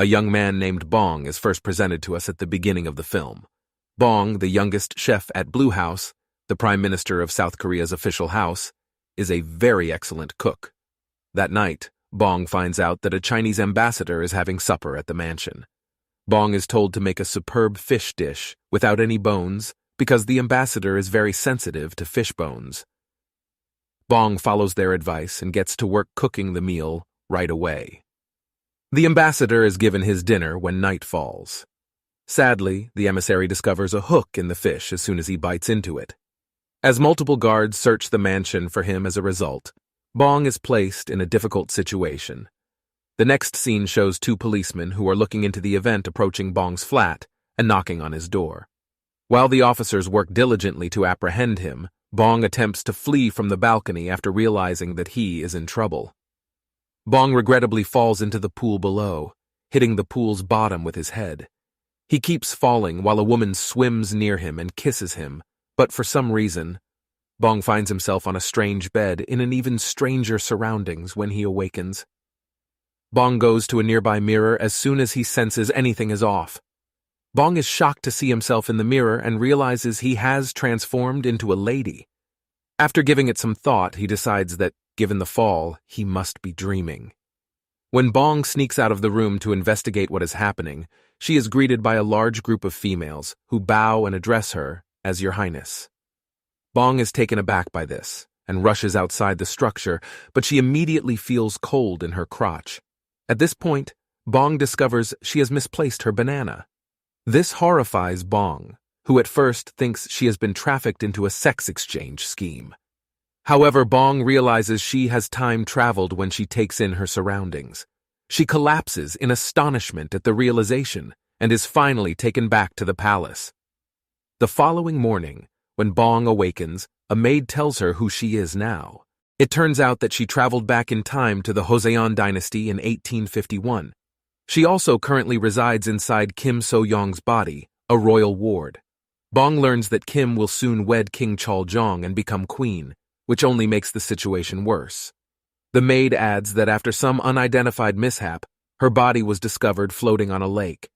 A young man named Bong is first presented to us at the beginning of the film. Bong, the youngest chef at Blue House, the Prime Minister of South Korea's official house, is a very excellent cook. That night, Bong finds out that a Chinese ambassador is having supper at the mansion. Bong is told to make a superb fish dish without any bones because the ambassador is very sensitive to fish bones. Bong follows their advice and gets to work cooking the meal right away. The ambassador is given his dinner when night falls. Sadly, the emissary discovers a hook in the fish as soon as he bites into it. As multiple guards search the mansion for him as a result, Bong is placed in a difficult situation. The next scene shows two policemen who are looking into the event approaching Bong's flat and knocking on his door. While the officers work diligently to apprehend him, Bong attempts to flee from the balcony after realizing that he is in trouble. Bong regrettably falls into the pool below, hitting the pool's bottom with his head. He keeps falling while a woman swims near him and kisses him, but for some reason, Bong finds himself on a strange bed in an even stranger surroundings when he awakens. Bong goes to a nearby mirror as soon as he senses anything is off. Bong is shocked to see himself in the mirror and realizes he has transformed into a lady. After giving it some thought, he decides that, given the fall, he must be dreaming. When Bong sneaks out of the room to investigate what is happening, she is greeted by a large group of females who bow and address her as Your Highness. Bong is taken aback by this and rushes outside the structure, but she immediately feels cold in her crotch. At this point, Bong discovers she has misplaced her banana. This horrifies Bong, who at first thinks she has been trafficked into a sex exchange scheme. However, Bong realizes she has time traveled when she takes in her surroundings. She collapses in astonishment at the realization and is finally taken back to the palace. The following morning, when Bong awakens, a maid tells her who she is now. It turns out that she traveled back in time to the Joseon dynasty in 1851. She also currently resides inside Kim So-young's body, a royal ward. Bong learns that Kim will soon wed King Chol-jong and become queen, which only makes the situation worse. The maid adds that after some unidentified mishap, her body was discovered floating on a lake.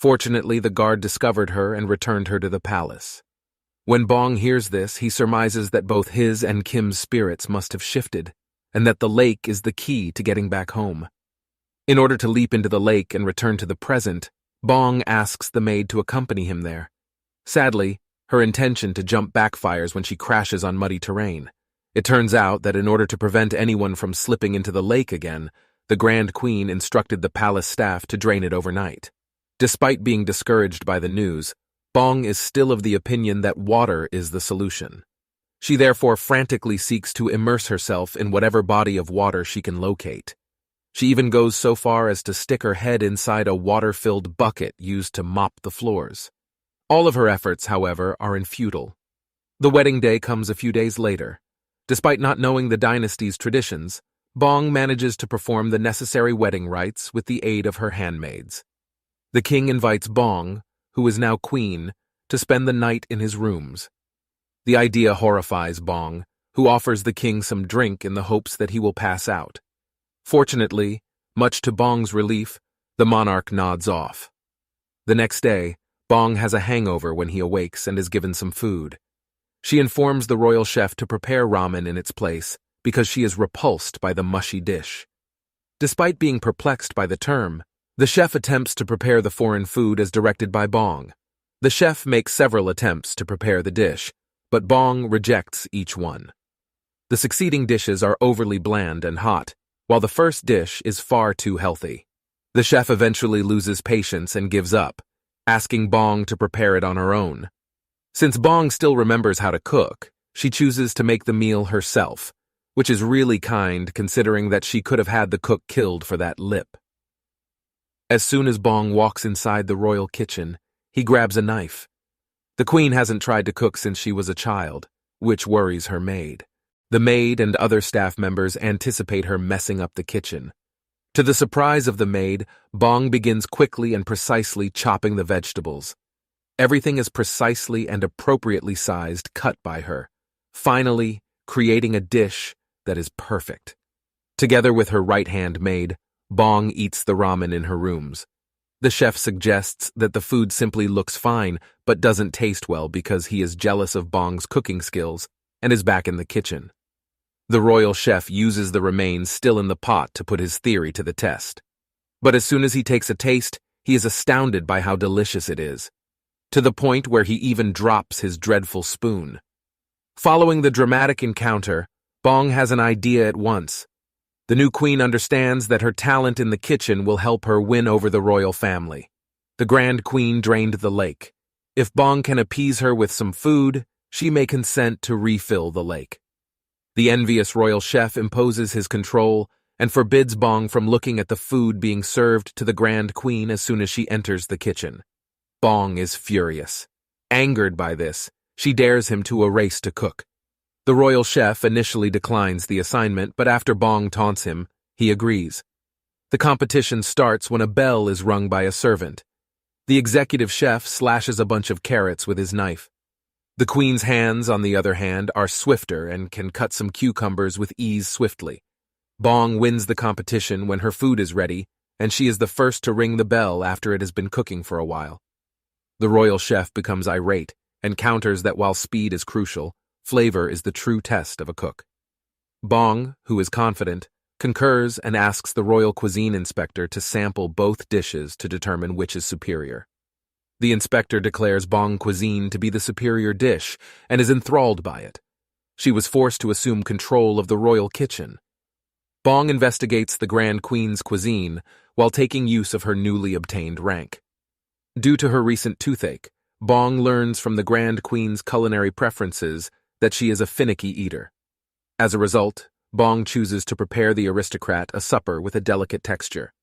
Fortunately, the guard discovered her and returned her to the palace. When Bong hears this, he surmises that both his and Kim's spirits must have shifted, and that the lake is the key to getting back home. In order to leap into the lake and return to the present, Bong asks the maid to accompany him there. Sadly, her intention to jump backfires when she crashes on muddy terrain. It turns out that in order to prevent anyone from slipping into the lake again, the Grand Queen instructed the palace staff to drain it overnight. Despite being discouraged by the news, Bong is still of the opinion that water is the solution. She therefore frantically seeks to immerse herself in whatever body of water she can locate. She even goes so far as to stick her head inside a water-filled bucket used to mop the floors. All of her efforts, however, are futile. The wedding day comes a few days later. Despite not knowing the dynasty's traditions, Bong manages to perform the necessary wedding rites with the aid of her handmaids. The king invites Bong, who is now queen, to spend the night in his rooms. The idea horrifies Bong, who offers the king some drink in the hopes that he will pass out. Fortunately, much to Bong's relief, the monarch nods off. The next day, Bong has a hangover when he awakes and is given some food. She informs the royal chef to prepare ramen in its place because she is repulsed by the mushy dish. Despite being perplexed by the term, the chef attempts to prepare the foreign food as directed by Bong. The chef makes several attempts to prepare the dish, but Bong rejects each one. The succeeding dishes are overly bland and hot, while the first dish is far too healthy. The chef eventually loses patience and gives up, asking Bong to prepare it on her own. Since Bong still remembers how to cook, she chooses to make the meal herself, which is really kind considering that she could have had the cook killed for that lip. As soon as Bong walks inside the royal kitchen, he grabs a knife. The queen hasn't tried to cook since she was a child, which worries her maid. The maid and other staff members anticipate her messing up the kitchen. To the surprise of the maid, Bong begins quickly and precisely chopping the vegetables. Everything is precisely and appropriately sized cut by her, finally creating a dish that is perfect. Together with her right-hand maid, Bong eats the ramen in her rooms, The chef suggests that the food simply looks fine but doesn't taste well because he is jealous of Bong's cooking skills and is back in the kitchen. The royal chef uses the remains still in the pot to put his theory to the test. But as soon as he takes a taste, he is astounded by how delicious it is, to the point where he even drops his dreadful spoon. Following the dramatic encounter, Bong has an idea at once. The new queen understands that her talent in the kitchen will help her win over the royal family. The Grand Queen drained the lake. If Bong can appease her with some food, she may consent to refill the lake. The envious royal chef imposes his control and forbids Bong from looking at the food being served to the Grand Queen as soon as she enters the kitchen. Bong is furious. Angered by this, she dares him to a race to cook. The royal chef initially declines the assignment, but after Bong taunts him, he agrees. The competition starts when a bell is rung by a servant. The executive chef slashes a bunch of carrots with his knife. The queen's hands, on the other hand, are swifter and can cut some cucumbers with ease swiftly. Bong wins the competition when her food is ready, and she is the first to ring the bell after it has been cooking for a while. The royal chef becomes irate and counters that while speed is crucial, flavor is the true test of a cook. Bong, who is confident, concurs and asks the royal cuisine inspector to sample both dishes to determine which is superior. The inspector declares Bong cuisine to be the superior dish and is enthralled by it. She was forced to assume control of the royal kitchen. Bong investigates the Grand Queen's cuisine while taking use of her newly obtained rank. Due to her recent toothache, Bong learns from the Grand Queen's culinary preferences that she is a finicky eater. As a result, Bong chooses to prepare the aristocrat a supper with a delicate texture.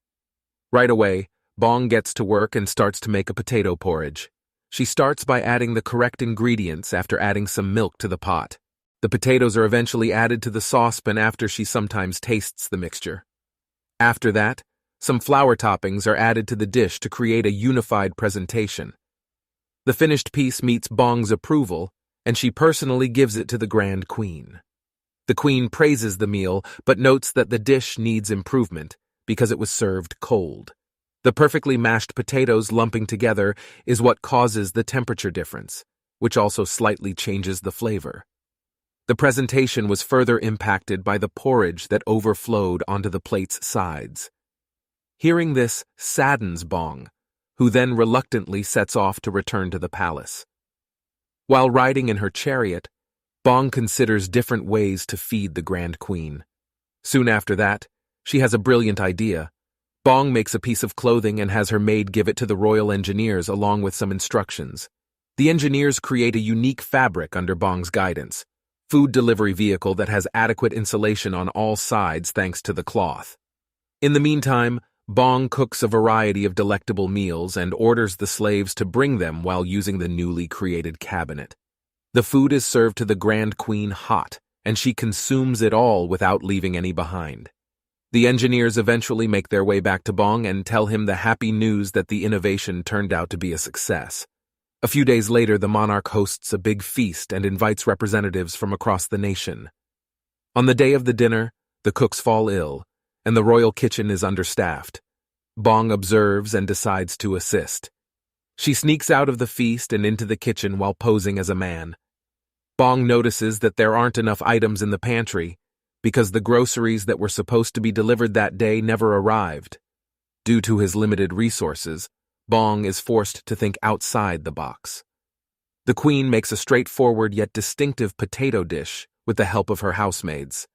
Right away, Bong gets to work and starts to make a potato porridge. She starts by adding the correct ingredients after adding some milk to the pot. The potatoes are eventually added to the saucepan after she sometimes tastes the mixture. After that, some flour toppings are added to the dish to create a unified presentation. The finished piece meets Bong's approval, and she personally gives it to the Grand Queen. The Queen praises the meal, but notes that the dish needs improvement because it was served cold. The perfectly mashed potatoes lumping together is what causes the temperature difference, which also slightly changes the flavor. The presentation was further impacted by the porridge that overflowed onto the plate's sides. Hearing this saddens Bong, who then reluctantly sets off to return to the palace. While riding in her chariot, Bong considers different ways to feed the Grand Queen. Soon after that, she has a brilliant idea. Bong makes a piece of clothing and has her maid give it to the royal engineers along with some instructions. The engineers create a unique fabric under Bong's guidance, food delivery vehicle that has adequate insulation on all sides thanks to the cloth. In the meantime, Bong cooks a variety of delectable meals and orders the slaves to bring them while using the newly created cabinet. The food is served to the Grand Queen hot, and she consumes it all without leaving any behind. The engineers eventually make their way back to Bong and tell him the happy news that the innovation turned out to be a success. A few days later, the monarch hosts a big feast and invites representatives from across the nation. On the day of the dinner, the cooks fall ill, and the royal kitchen is understaffed. Bong observes and decides to assist. She sneaks out of the feast and into the kitchen while posing as a man. Bong notices that there aren't enough items in the pantry because the groceries that were supposed to be delivered that day never arrived. Due to his limited resources, Bong is forced to think outside the box. The queen makes a straightforward yet distinctive potato dish with the help of her housemaids.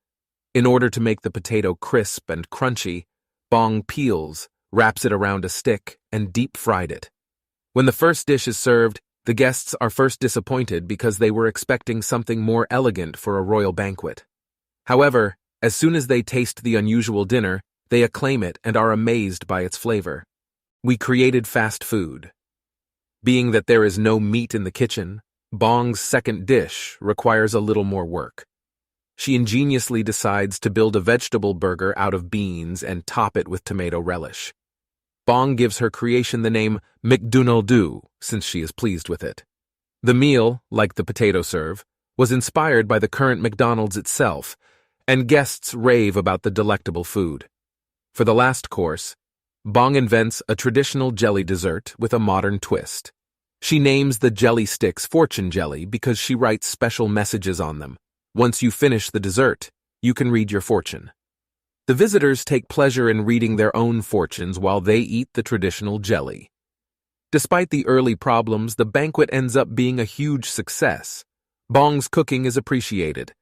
In order to make the potato crisp and crunchy, Bong peels, wraps it around a stick, and deep-fried it. When the first dish is served, the guests are first disappointed because they were expecting something more elegant for a royal banquet. However, as soon as they taste the unusual dinner, they acclaim it and are amazed by its flavor. We created fast food. Being that there is no meat in the kitchen, Bong's second dish requires a little more work. She ingeniously decides to build a vegetable burger out of beans and top it with tomato relish. Bong gives her creation the name MCDONALD since she is pleased with it. The meal, like the potato serve, was inspired by the current McDonald's itself, and guests rave about the delectable food. For the last course, Bong invents a traditional jelly dessert with a modern twist. She names the jelly sticks fortune jelly because she writes special messages on them. Once you finish the dessert, you can read your fortune. The visitors take pleasure in reading their own fortunes while they eat the traditional jelly. Despite the early problems, the banquet ends up being a huge success. Bong's cooking is appreciated.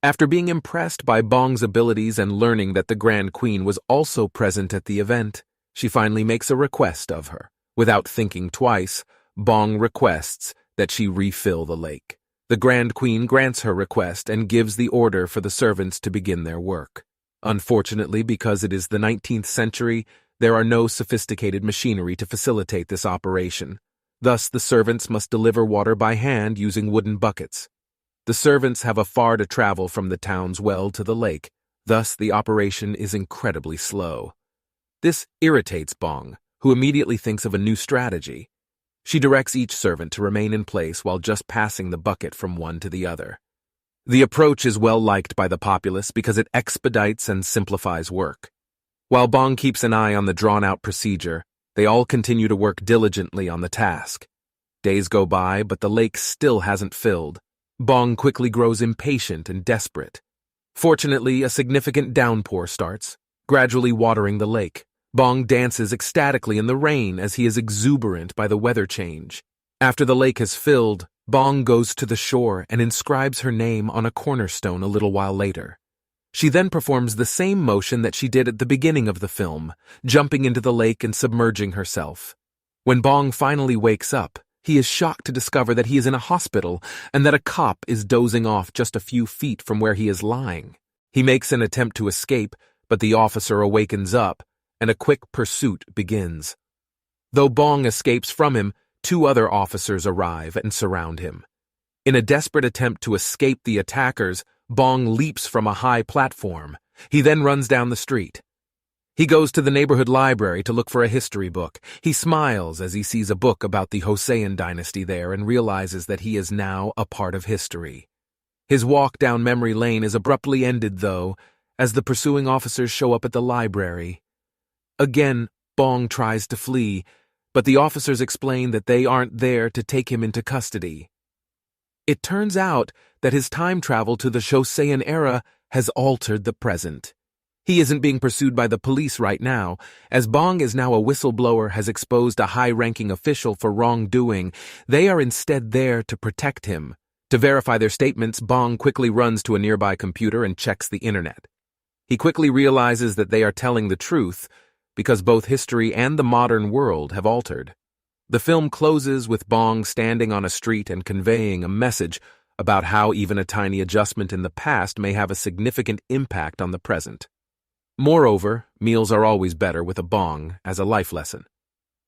After being impressed by Bong's abilities and learning that the Grand Queen was also present at the event, she finally makes a request of her. Without thinking twice, Bong requests that she refill the lake. The Grand Queen grants her request and gives the order for the servants to begin their work. Unfortunately, because it is the 19th century, there are no sophisticated machinery to facilitate this operation. Thus, the servants must deliver water by hand using wooden buckets. The servants have far to travel from the town's well to the lake, thus the operation is incredibly slow. This irritates Bong, who immediately thinks of a new strategy. She directs each servant to remain in place while just passing the bucket from one to the other. The approach is well liked by the populace because it expedites and simplifies work. While Bong keeps an eye on the drawn-out procedure, they all continue to work diligently on the task. Days go by, but the lake still hasn't filled. Bong quickly grows impatient and desperate. Fortunately, a significant downpour starts, gradually watering the lake. Bong dances ecstatically in the rain as he is exuberant by the weather change. After the lake has filled, Bong goes to the shore and inscribes her name on a cornerstone a little while later. She then performs the same motion that she did at the beginning of the film, jumping into the lake and submerging herself. When Bong finally wakes up, he is shocked to discover that he is in a hospital and that a cop is dozing off just a few feet from where he is lying. He makes an attempt to escape, but the officer awakens up, and a quick pursuit begins. Though Bong escapes from him, 2 other officers arrive and surround him. In a desperate attempt to escape the attackers, Bong leaps from a high platform. He then runs down the street. He goes to the neighborhood library to look for a history book. He smiles as he sees a book about the Joseon dynasty there and realizes that he is now a part of history. His walk down memory lane is abruptly ended, though, as the pursuing officers show up at the library. Again, Bong tries to flee, but the officers explain that they aren't there to take him into custody. It turns out that his time travel to the Joseon era has altered the present. He isn't being pursued by the police right now, as Bong is now a whistleblower has exposed a high-ranking official for wrongdoing. They are instead there to protect him. To verify their statements, Bong quickly runs to a nearby computer and checks the internet. He quickly realizes that they are telling the truth, because both history and the modern world have altered. The film closes with Bong standing on a street and conveying a message about how even a tiny adjustment in the past may have a significant impact on the present. Moreover, meals are always better with a bong as a life lesson.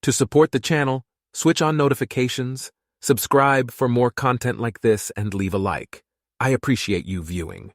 To support the channel, switch on notifications, subscribe for more content like this, and leave a like. I appreciate you viewing.